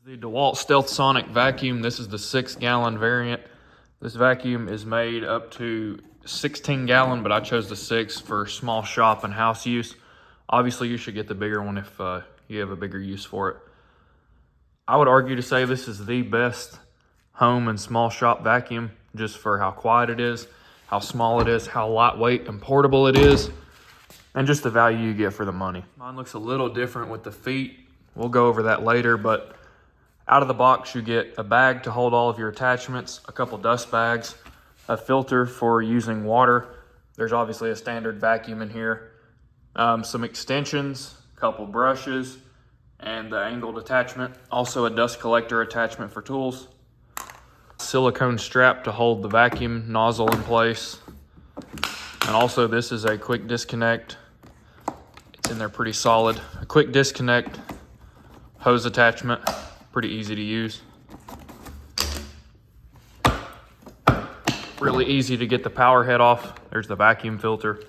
The Dewalt Stealthsonic vacuum. This is the 6-gallon variant. This vacuum is made up to 16-gallon, but I chose the 6 for small shop and house use. Obviously, you should get the bigger one if you have a bigger use for it. I would argue to say this is the best home and small shop vacuum, just for how quiet it is, how small it is, how lightweight and portable it is, and just the value you get for the money. Mine looks a little different with the feet. We'll go over that later, but out of the box, you get a bag to hold all of your attachments, a couple dust bags, a filter for using water. There's obviously a standard vacuum in here, some extensions, a couple brushes, and the angled attachment. Also a dust collector attachment for tools. Silicone strap to hold the vacuum nozzle in place. And also this is a quick disconnect. It's in there pretty solid. A quick disconnect hose attachment. Pretty easy to use. Really easy to get the power head off. There's the vacuum filter.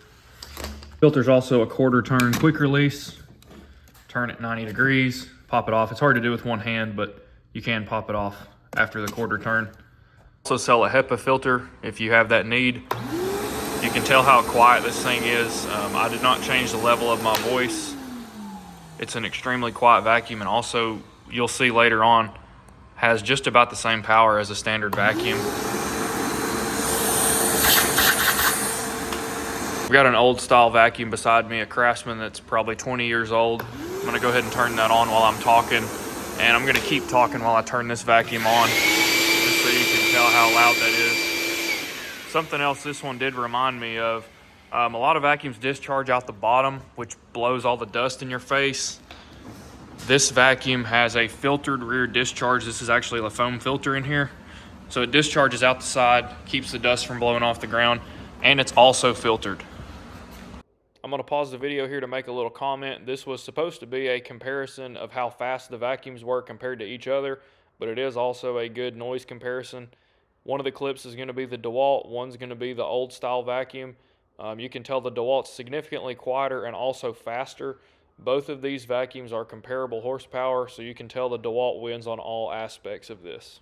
Filter's also a quarter turn quick release. Turn it 90 degrees, pop it off. It's hard to do with one hand, but you can pop it off after the quarter turn. Also sell a HEPA filter if you have that need. You can tell how quiet this thing is. I did not change the level of my voice. It's an extremely quiet vacuum, and also you'll see later on, has just about the same power as a standard vacuum. We've got an old style vacuum beside me, a Craftsman that's probably 20 years old. I'm gonna go ahead and turn that on while I'm talking, and I'm gonna keep talking while I turn this vacuum on, just so you can tell how loud that is. Something else this one did remind me of, a lot of vacuums discharge out the bottom, which blows all the dust in your face. This vacuum has a filtered rear discharge. This is actually a foam filter in here. So it discharges out the side, keeps the dust from blowing off the ground, and it's also filtered. I'm gonna pause the video here to make a little comment. This was supposed to be a comparison of how fast the vacuums work compared to each other, but it is also a good noise comparison. One of the clips is gonna be the Dewalt, one's gonna be the old style vacuum. You can tell the Dewalt's significantly quieter and also faster. Both of these vacuums are comparable horsepower, so you can tell the Dewalt wins on all aspects of this.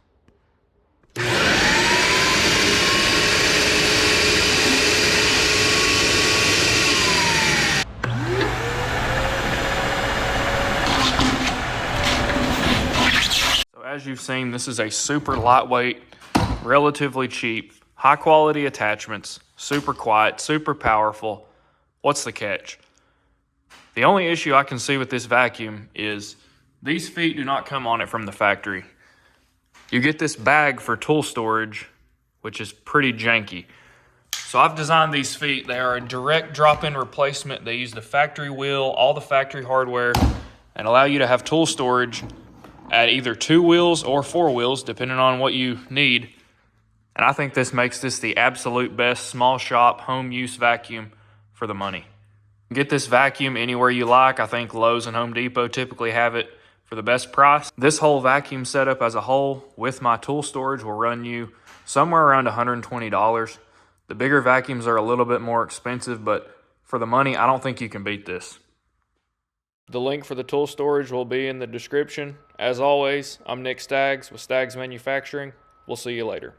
So as you've seen, this is a super lightweight, relatively cheap, high quality attachments, super quiet, super powerful. What's the catch? The only issue I can see with this vacuum is these feet do not come on it from the factory. You get this bag for tool storage, which is pretty janky. So I've designed these feet. They are a direct drop-in replacement. They use the factory wheel, all the factory hardware, and allow you to have tool storage at either 2 wheels or 4 wheels, depending on what you need. And I think this makes this the absolute best small shop home use vacuum for the money. Get this vacuum anywhere you like. I think Lowe's and Home Depot typically have it for the best price. This whole vacuum setup as a whole with my tool storage will run you somewhere around $120. The bigger vacuums are a little bit more expensive, but for the money, I don't think you can beat this. The link for the tool storage will be in the description. As always, I'm Nick Staggs with Staggs Manufacturing. We'll see you later.